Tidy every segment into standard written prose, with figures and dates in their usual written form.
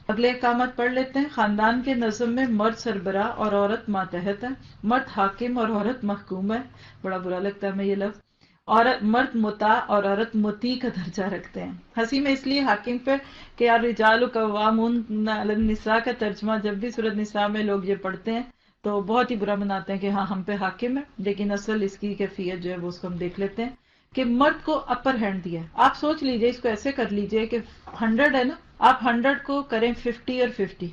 اگلے احکامات پڑھ لیتے ہیں۔ خاندان کے نظم میں مرد سربراہ اور عورت ماتحت ہے، مرد حاکم اور عورت محکوم ہے، بڑا برا لگتا ہے میں یہ لفظ، عورت مرد مطاع اور عورت مطیع کا درجہ رکھتے ہیں۔ ہنسی میں اس لیے حاکم پہ کہ الرجال قوامون علی النساء کا ترجمہ جب بھی سورۃ نساء میں لوگ یہ پڑھتے ہیں تو بہت ہی برا مناتے ہیں کہ ہاں ہم پہ حاکم ہے، لیکن اصل اس کی کیفیت جو ہے وہ اس کو ہم دیکھ لیتے ہیں کہ مرد کو اپر ہینڈ دیا ہے۔ آپ سوچ لیجئے، اس کو ایسے کر لیجئے کہ 100 ہے نا، آپ 100 کو کریں 50 اور 50،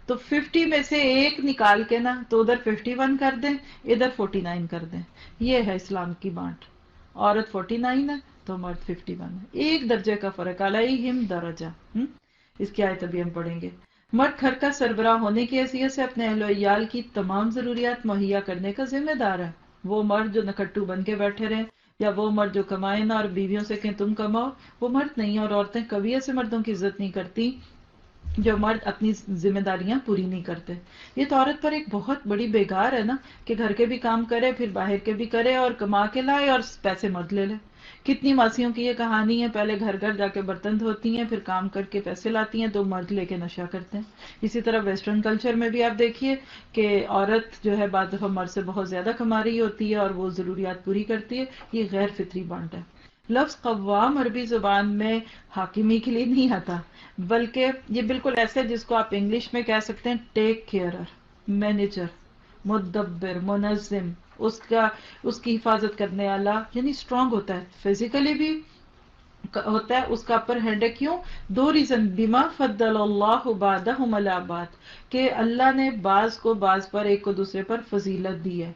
تو 50 میں سے ایک نکال کے نا تو ادھر 51 کر دیں، ادھر 49 کر دیں۔ یہ ہے اسلام کی بانٹ، عورت 49 ہے تو مرد 51 ہے، ایک درجے کا فرق، علیہم درجہ۔ اس کی آیت ابھی ہم پڑھیں گے۔ مرد گھر کا سربراہ ہونے کی حیثیت سے اپنے اہل و عیال کی تمام ضروریات مہیا کرنے کا ذمہ دار ہے۔ وہ مرد جو نکٹو بن کے بیٹھے رہے یا وہ مرد جو کمائے نہ اور بیویوں سے کہیں تم کماؤ، وہ مرد نہیں ہے۔ اور عورتیں کبھی ایسے مردوں کی عزت نہیں کرتی جو مرد اپنی ذمہ داریاں پوری نہیں کرتے۔ یہ تو عورت پر ایک بہت بڑی بیگار ہے نا کہ گھر کے بھی کام کرے، پھر باہر کے بھی کرے اور کما کے لائے اور پیسے مرد لے لے۔ کتنی ماسیوں کی یہ کہانی ہے، پہلے گھر گھر جا کے برتن دھوتی ہیں، پھر کام کر کے پیسے لاتی ہیں تو مرد لے کے نشہ کرتے ہیں۔ اسی طرح ویسٹرن کلچر میں بھی آپ دیکھیے کہ عورت جو ہے بعض دفعہ مرد سے بہت زیادہ کما رہی ہوتی ہے اور وہ ضروریات پوری کرتی ہے۔ یہ غیر فطری بانٹ ہے۔ لفظ قوام عربی زبان میں حاکمی کے لیے نہیں آتا، بلکہ یہ بالکل ایسے جس کو آپ انگلش میں کہہ سکتے ہیں ٹیک کیئرر، مینیجر، مدبر، منظم، اس کی حفاظت کرنے والا، یعنی اسٹرانگ ہوتا ہے، فزیکلی بھی ہوتا ہے، اس کا اپر ہینڈ ہے۔ کیوں؟ دو ریزن، بما فضل اللہ بعضهم علی بعض، کہ اللہ نے بعض کو بعض پر، ایک کو دوسرے پر فضیلت دی ہے۔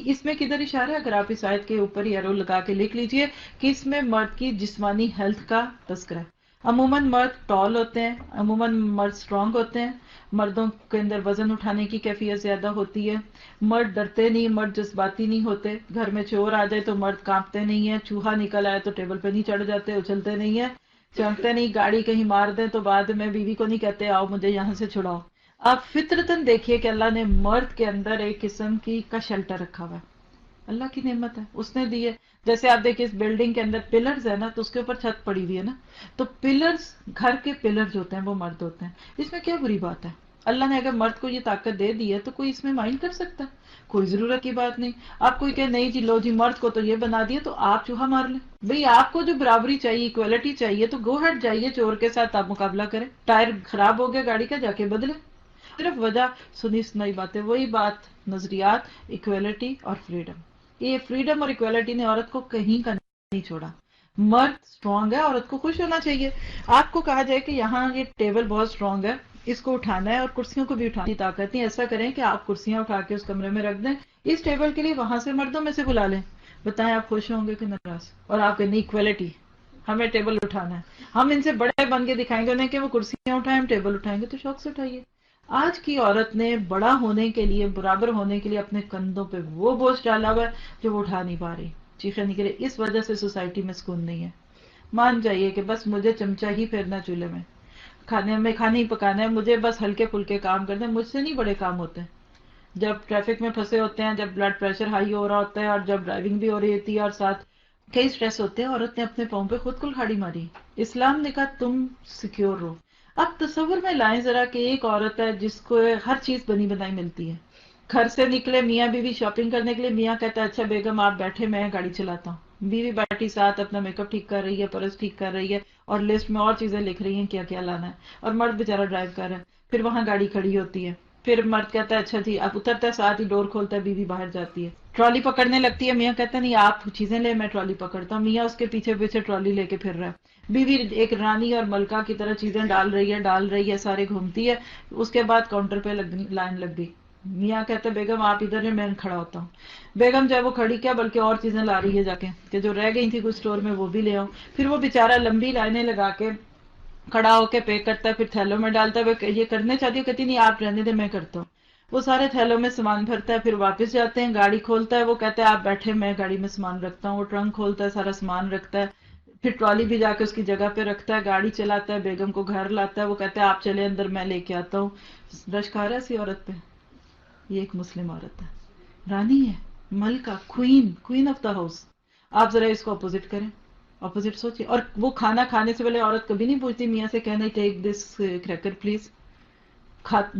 اس میں کدھر اشارہ ہے؟ اگر آپ اس آیت کے اوپر ہی ایرو لگا کے لکھ لیجئے کہ اس میں مرد کی جسمانی ہیلتھ کا تذکرہ ہے۔ عموماً مرد ٹال ہوتے ہیں، عموماً مرد اسٹرانگ ہوتے ہیں، مردوں کے اندر وزن اٹھانے کی کیفیت زیادہ ہوتی ہے، مرد ڈرتے نہیں، مرد جذباتی نہیں ہوتے، گھر میں چور آ جائے تو مرد کانپتے نہیں ہیں، چوہا نکل آئے تو ٹیبل پہ نہیں چڑھ جاتے، اچھلتے نہیں ہیں، چمکتے نہیں، گاڑی کہیں مار دیں تو بعد میں بیوی کو نہیں کہتے آؤ مجھے یہاں سے چھڑاؤ۔ آپ فطرتاً دیکھیے کہ اللہ نے مرد کے اندر ایک قسم کا شیلٹر رکھا ہوا ہے، اللہ کی نعمت ہے، اس نے دی ہے۔ جیسے آپ دیکھیں اس بلڈنگ کے اندر پلرز ہے نا، تو اس کے اوپر چھت پڑی ہوئی ہے نا، تو پلرز، گھر کے پلر جو ہوتے ہیں وہ مرد ہوتے ہیں۔ اس میں کیا بری بات ہے؟ اللہ نے اگر مرد کو یہ طاقت دے دی ہے تو کوئی اس میں مائنڈ کر سکتا ہے؟ کوئی ضرورت کی بات نہیں۔ آپ کوئی کہ نہیں جی لو جی مرد کو تو یہ بنا دیا تو آپ چوہا مار لیں، بھئی آپ کو جو برابری چاہیے، ایکویلٹی چاہیے تو گو ہیڈ جائیے چور کے ساتھ آپ مقابلہ کریں، ٹائر خراب ہو گیا گاڑی کا جا کے بدلیں۔ صرف وجہ سنی سنائی باتیں، وہی بات، نظریات، ایکویلٹی اور فریڈم۔ یہ فریڈم اور ایکویلٹی نے عورت کو کہیں کا نہیں چھوڑا۔ مرد اسٹرانگ ہے، عورت کو خوش ہونا چاہیے۔ آپ کو کہا جائے کہ یہاں یہ ٹیبل بہت اسٹرانگ ہے، اس کو اٹھانا ہے اور کرسیوں کو بھی اٹھانے کی طاقت نہیں، ایسا کریں کہ آپ کرسیاں اٹھا کے اس کمرے میں رکھ دیں، اس ٹیبل کے لیے وہاں سے مردوں میں سے بلا لیں، بتائیں آپ خوش ہوں گے کہ ناراض؟ اور آپ کہیں ایکویلٹی، ہمیں ٹیبل اٹھانا ہے، ہم ان سے بڑے بن کے دکھائیں گے انہیں کہ وہ کرسیاں اٹھائیں، ہم ٹیبل اٹھائیں گے، تو شوق سے اٹھائیے۔ آج کی عورت نے بڑا ہونے کے لیے، برابر ہونے کے لیے اپنے کندھوں پہ وہ بوجھ ڈالا ہوا ہے جو وہ اٹھا نہیں پا رہی، چیخیں نہیں کرے۔ اس وجہ سے سوسائٹی میں سکون نہیں ہے۔ مان جائیے کہ بس مجھے چمچہ ہی پھیرنا چولہے میں، کھانا ہی پکانا ہے، مجھے بس ہلکے پھلکے کام کرنے ہیں، مجھ سے نہیں بڑے کام ہوتے ہیں۔ جب ٹریفک میں پھنسے ہوتے ہیں، جب بلڈ پریشر ہائی ہو رہا ہوتا ہے اور جب ڈرائیونگ بھی ہو رہی ہوتی ہے اور ساتھ کئی سٹریس ہوتے ہیں، عورت نے اپنے پاؤں پہ خود کلہاڑی ماری۔ اسلام نے کہا تم سیکیور رہو۔ اب تصور میں لائیں ذرا کہ ایک عورت ہے جس کو ہر چیز بنی بنائی ملتی ہے، گھر سے نکلے میاں بیوی شاپنگ کرنے کے لیے، میاں کہتا ہے اچھا بیگم آپ بیٹھے میں گاڑی چلاتا ہوں، بیوی بیٹھی ساتھ اپنا میک اپ ٹھیک کر رہی ہے، پرس ٹھیک کر رہی ہے اور لسٹ میں اور چیزیں لکھ رہی ہیں کیا کیا لانا ہے، اور مرد بیچارہ ڈرائیو کر رہا ہے، پھر وہاں گاڑی کھڑی ہوتی ہے، پھر مرد کہتا ہے اچھا جی، اب اترتا ہے ساتھ ہی ڈور کھولتا ہے، بیوی باہر جاتی ہے، ٹرالی پکڑنے لگتی ہے، میاں کہتا ہے نہیں آپ چیزیں لے میں ٹرالی پکڑتا ہوں، میاں اس کے پیچھے پیچھے ٹرالی لے کے پھر رہا ہے، بیوی ایک رانی اور ملکہ کی طرح چیزیں ڈال رہی ہے سارے گھومتی ہے، اس کے بعد کاؤنٹر پہ لائن لگ گئی، میاں کہتے بیگم آپ ادھر ہیں میں کھڑا ہوتا ہوں، بیگم جب وہ کھڑی کیا بلکہ اور چیزیں لا رہی ہے جا کے کہ جو رہ گئی تھی کچھ اسٹور میں وہ بھی لے آؤں، پھر وہ بیچارہ لمبی لائنیں لگا کے کھڑا ہو کے پے کرتا ہے، پھر تھیلوں میں ڈالتا ہے، یہ کرنے چاہتی ہوں کہتی نہیں آپ رہنے دیں میں کرتا ہوں، وہ سارے تھیلوں میں سامان بھرتا ہے، پھر واپس جاتے ہیں، گاڑی کھولتا ہے، وہ کہتا ہے آپ بیٹھے میں گاڑی میں سامان رکھتا ہوں، وہ ٹرنک کھولتا ہے سارا سامان رکھتا ہے، پھر ٹرالی بھی جا کے اس کی جگہ پہ رکھتا ہے، گاڑی چلاتا ہے، بیگم کو گھر لاتا ہے، وہ کہتا ہے آپ چلے اندر میں لے کے آتا ہوں۔ رش کھا رہا ہے اسی عورت پہ؟ یہ ایک مسلم عورت ہے، رانی ہے، ملکہ، کوئین آف دا ہاؤس۔ آپ ذرا اس کو اپوزٹ کریں، اپوزٹ سوچیے. اور وہ کھانا کھانے سے پہلے عورت کبھی نہیں پوچھتی میاں سے کہنا ٹیک دس کریکر پلیز.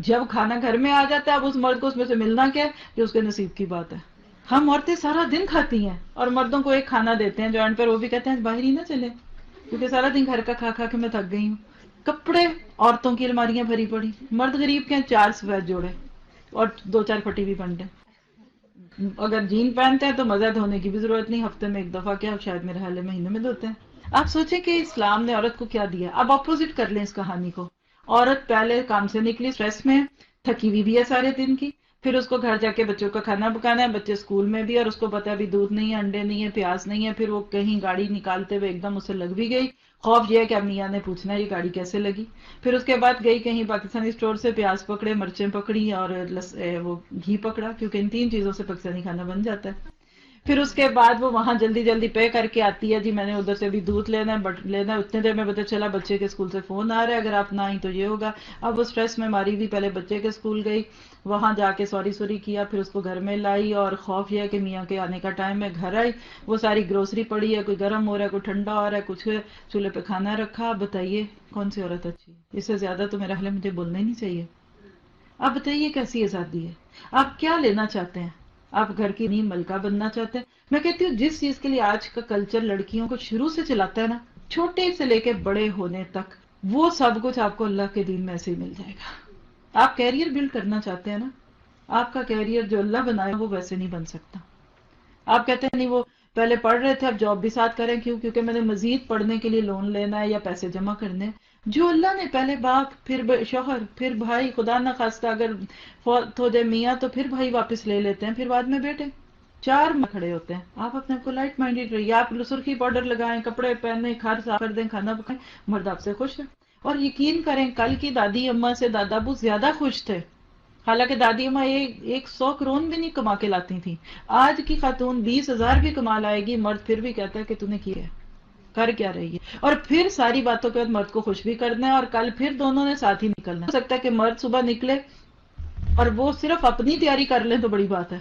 جب کھانا گھر میں آ جاتا ہے اب اس مرد کو اس میں سے ملنا کیا ہے کہ اس کے نصیب کی بات ہے. ہم عورتیں سارا دن کھاتی ہیں اور مردوں کو ایک کھانا دیتے ہیں جو اینڈ پر وہ بھی کہتے ہیں باہر ہی نہ چلے کیونکہ سارا دن گھر کا کھا کھا کے میں تھک گئی ہوں. کپڑے عورتوں کی الماریاں بھری پڑی. مرد غریب کے ہیں 4 سفید جوڑے اور 2-4 پھٹی بھی پنڈے. اگر جین پہنتے ہیں تو مزہ دھونے کی بھی ضرورت نہیں, ہفتے میں ایک دفعہ کیا شاید میرے حال مہینے میں دھوتے ہیں. آپ سوچیں کہ اسلام نے عورت کو کیا دیا. اب اپوزٹ کر لیں اس کہانی کو. عورت پہلے کام سے نکلی اسٹریس میں, تھکی ہوئی بھی ہے سارے دن کی, پھر اس کو گھر جا کے بچوں کا کھانا پکانا ہے, بچے اسکول میں بھی, اور اس کو پتا ہے ابھی دودھ نہیں ہے, انڈے نہیں ہے, پیاز نہیں ہے. پھر وہ کہیں گاڑی نکالتے ہوئے ایک دم اسے لگ بھی گئی. خوف یہ ہے کہ اب میاں نے پوچھنا ہے یہ گاڑی کیسے لگی. پھر اس کے بعد گئی کہیں پاکستانی اسٹور سے پیاز پکڑے, مرچیں پکڑی اور وہ گھی پکڑا, کیونکہ ان 3 چیزوں سے پاکستانی کھانا بن جاتا ہے. پھر اس کے بعد وہ وہاں جلدی جلدی پے کر کے آتی ہے, جی میں نے ادھر سے بھی دودھ لینا ہے لینا ہے. اتنے دیر میں پتا چلا بچے کے اسکول سے فون آ رہا ہے, اگر آپ نہ آئیں تو یہ ہوگا. اب وہ اسٹریس میں ماری ہوئی پہلے بچے کے اسکول گئی, وہاں جا کے سوری کیا, پھر اس کو گھر میں لائی, اور خوف یہ ہے کہ میاں کے آنے کا ٹائم ہے. گھر آئی, وہ ساری گروسری پڑی ہے, کوئی گرم ہو رہا ہے, کوئی ٹھنڈا ہو رہا ہے, کچھ چولہے پہ کھانا رکھا. آپ بتائیے کون سی عورت اچھی ہے؟ اس سے زیادہ تو میرا حال ہے مجھے بولنا ہی نہیں چاہیے. آپ بتائیے کیسی آزادی ہے؟ آپ کیا لینا چاہتے ہیں؟ آپ گھر کی نئی ملکہ بننا چاہتے ہیں؟ میں کہتی ہوں جس چیز کے لیے آج کا کلچر لڑکیوں کو شروع سے چلاتا ہے نا, چھوٹے سے لے کے بڑے ہونے تک, وہ سب کچھ آپ کو اللہ کے دین میں ایسے ہی مل جائے گا. آپ کیریئر بلڈ کرنا چاہتے ہیں نا, آپ کا کیریئر جو اللہ بنایا وہ ویسے نہیں بن سکتا. آپ کہتے ہیں نہیں وہ پہلے پڑھ رہے تھے اب جاب بھی ساتھ کریں, کیوں؟ کیونکہ میں نے مزید پڑھنے کے لیے لون لینا ہے یا پیسے جمع کرنے ہیں. جو اللہ نے پہلے باپ, پھر شوہر, پھر بھائی, خدا نہ خواستہ اگر فوت ہو جائے میاں تو پھر بھائی واپس لے لیتے ہیں, پھر بعد میں بیٹے, 4 کھڑے ہوتے ہیں. آپ اپنے آپ کو لائٹ مائنڈیڈ رہیے, آپ سرخی پاؤڈر لگائیں, کپڑے پہنیں, گھر صاف کر دیں, کھانا پکائیں, مرد آپ سے خوش ہے. اور یقین کریں کل کی دادی اماں سے دادا ابو زیادہ خوش تھے, حالانکہ دادی اماں 100 کرون بھی نہیں کما کے لاتی تھیں. آج کی خاتون 20,000 بھی کما لائے گی, مرد پھر بھی کہتا ہے کہ تو نے کیا ہے, کر کیا رہی ہے. اور پھر ساری باتوں کے بعد مرد کو خوش بھی کرنا ہے, اور کل پھر دونوں نے ساتھ ہی نکلنا ہے. ہو سکتا ہے کہ مرد صبح نکلے اور وہ صرف اپنی تیاری کر لیں تو بڑی بات ہے,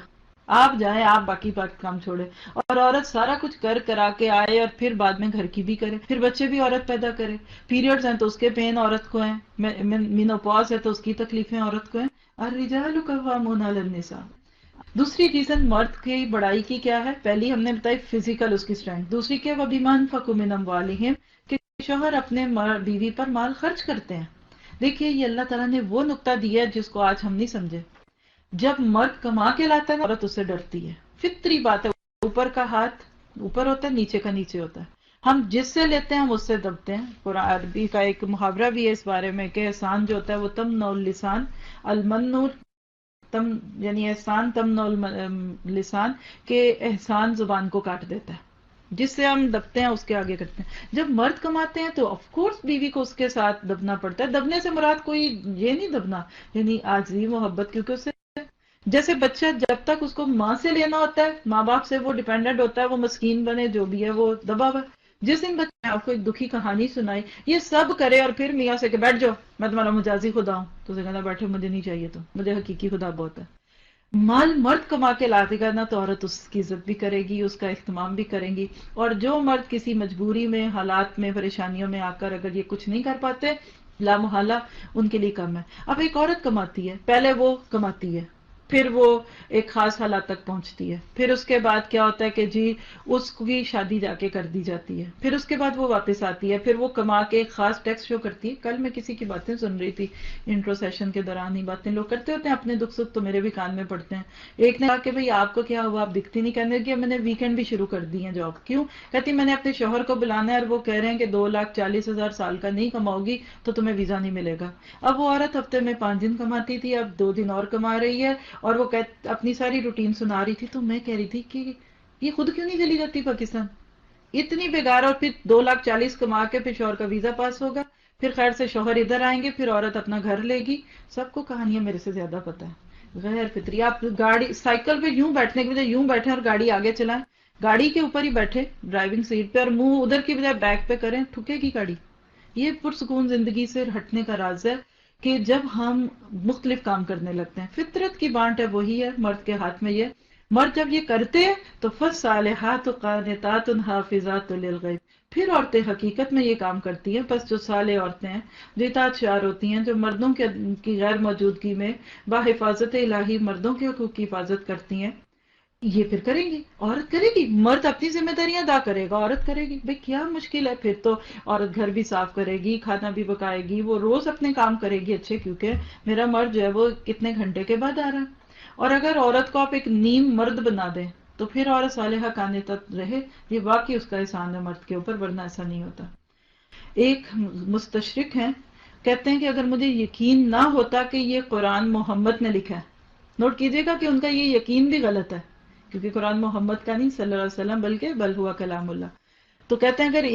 آپ جائیں, آپ باقی کام چھوڑیں, اور عورت سارا کچھ کرا کے آئے اور پھر بعد میں گھر کی بھی کرے, پھر بچے بھی عورت پیدا کرے. پیریڈز ہیں تو اس کے پین عورت کو ہیں, مینوپاز ہے تو اس کی تکلیفیں عورت کو ہیں. الرجال قوامون علی النساء. دوسری ریزن مرد کی بڑائی کی کیا ہے؟ پہلی ہم نے بتائی فزیکل اس کی اسٹرینتھ. دوسری کیا؟ وَبِمَا أَنفَقُوا مِنْ أَمْوَالِهِمْ, کہ شوہر اپنے بیوی پر مال خرچ کرتے ہیں. دیکھیے یہ اللہ تعالیٰ نے وہ نقطہ دیا ہے جس کو آج ہم نہیں سمجھے. جب مرد کما کے لاتا ہے عورت اس سے ڈرتی ہے, فطری بات ہے. اوپر کا ہاتھ اوپر ہوتا ہے, نیچے کا نیچے ہوتا ہے. ہم جس سے لیتے ہیں ہم اس سے دبتے ہیں. قرآن عربی کا ایک محاورہ بھی ہے اس بارے میں کہ احسان جو ہوتا ہے وہ تمنع اللسان, المن یعنی احسان تمنع اللسان, کہ احسان زبان کو کاٹ دیتا ہے. جس سے ہم دبتے ہیں اس کے آگے کرتے ہیں. جب مرد کماتے ہیں تو آف کورس بیوی کو اس کے ساتھ دبنا پڑتا ہے. دبنے سے مراد کوئی یہ نہیں دبنا یعنی عاجزی محبت, کیونکہ اسے جیسے بچہ جب تک اس کو ماں سے لینا ہوتا ہے, ماں باپ سے وہ ڈیپینڈنٹ ہوتا ہے, وہ مسکین بنے جو بھی ہے وہ دبا ہوا. جس دن بچہ آپ کو ایک دکھی کہانی سنائی, یہ سب کرے اور پھر میاں سے کہ بیٹھ جاؤ میں تمہارا مجازی خدا ہوں, تو اسے کہنا بیٹھے مجھے نہیں چاہیے, تو مجھے حقیقی خدا بہت ہے. مال مرد کما کے لاتے گا نا تو عورت اس کی عزت بھی کرے گی, اس کا اہتمام بھی کریں گی. اور جو مرد کسی مجبوری میں, حالات میں, پریشانیوں میں آ کر اگر یہ کچھ نہیں کر پاتے, لا محالہ ان کے لیے کم ہے. اب ایک عورت کماتی ہے, پہلے وہ کماتی ہے, پھر وہ ایک خاص حالات تک پہنچتی ہے, پھر اس کے بعد کیا ہوتا ہے کہ جی اس کی شادی جا کے کر دی جاتی ہے, پھر اس کے بعد وہ واپس آتی ہے, پھر وہ کما کے ایک خاص ٹیکس شو کرتی ہے. کل میں کسی کی باتیں سن رہی تھی انٹرو سیشن کے دوران, ہی باتیں لوگ کرتے ہوتے ہیں اپنے دکھ سکھ تو میرے بھی کان میں پڑتے ہیں. ایک نے کہا کہ بھئی آپ کو کیا ہوا, آپ دکھتی نہیں, کہنے کہ میں نے ویکینڈ بھی شروع کر دی ہیں جاب. کیوں؟ کہتی میں نے اپنے شوہر کو بلانا ہے اور وہ کہہ رہے ہیں کہ 2,40,000 سال کا نہیں کماؤ گی تو تمہیں ویزا نہیں ملے گا. اب وہ عورت ہفتے میں 5 دن کماتی تھی, اب 2 دن اور کما رہی ہے, اور وہ اپنی ساری روٹین سنا رہی تھی. تو میں کہہ رہی تھی کہ یہ خود کیوں نہیں چلی جاتی پاکستان, اتنی بیکار, اور پھر 2,40,000 کما کے پھر شوہر کا ویزا پاس ہوگا, پھر خیر سے شوہر ادھر آئیں گے, پھر عورت اپنا گھر لے گی. سب کو کہانیاں میرے سے زیادہ پتا ہے. غیر فطری. آپ گاڑی سائیکل پہ یوں بیٹھنے کے بجائے یوں بیٹھیں اور گاڑی آگے چلائیں, گاڑی کے اوپر ہی بیٹھے ڈرائیونگ سیٹ پہ, اور منہ ادھر کی بجائے بیک پہ کریں, ٹھکے گی گاڑی. یہ پرسکون زندگی سے ہٹنے کا راز ہے کہ جب ہم مختلف کام کرنے لگتے ہیں. فطرت کی بانٹ ہے وہی ہے, مرد کے ہاتھ میں یہ مرد جب یہ کرتے ہیں تو فالصالحات قانتات حافظات للغیب، پھر عورتیں حقیقت میں یہ کام کرتی ہیں. پس جو صالح عورتیں ہیں، جو اطاعت شعار ہوتی ہیں، جو مردوں کی غیر موجودگی میں بحفاظت الہی مردوں کے حقوق کی حفاظت کرتی ہیں، یہ پھر کریں گی. عورت کرے گی، مرد اپنی ذمہ داریاں ادا کرے گا، عورت کرے گی. بھئی کیا مشکل ہے؟ پھر تو عورت گھر بھی صاف کرے گی، کھانا بھی پکائے گی، وہ روز اپنے کام کرے گی اچھے، کیونکہ میرا مرد جو ہے وہ کتنے گھنٹے کے بعد آ رہا ہے. اور اگر عورت کو آپ ایک نیم مرد بنا دیں تو پھر عورت صالحہ قانتہ رہے، یہ واقعی اس کا احسان ہے مرد کے اوپر، ورنہ ایسا نہیں ہوتا. ایک مستشرق ہیں، کہتے ہیں کہ اگر مجھے یقین نہ ہوتا کہ یہ قرآن محمد نے لکھا ہے، نوٹ کیجئے گا کہ ان کا یہ یقین بھی غلط ہے، کیونکہ قرآن محمد کا نہیں صلی اللہ علیہ وسلم، بلکہ بل ہوا کلام اللہ. تو کہتے ہیں اگر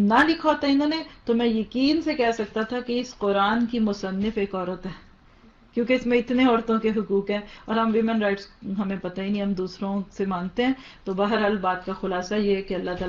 نہ لکھا ہوتا انہوں نے تو میں یقین سے کہہ سکتا تھا کہ اس قرآن کی مصنف ایک عورت ہے، کیونکہ اس میں اتنے عورتوں کے حقوق ہیں. اور ہم ویمن رائٹس ہمیں پتہ ہی نہیں، ہم دوسروں سے مانتے ہیں. تو بہرحال بات کا خلاصہ یہ ہے کہ اللہ تعالیٰ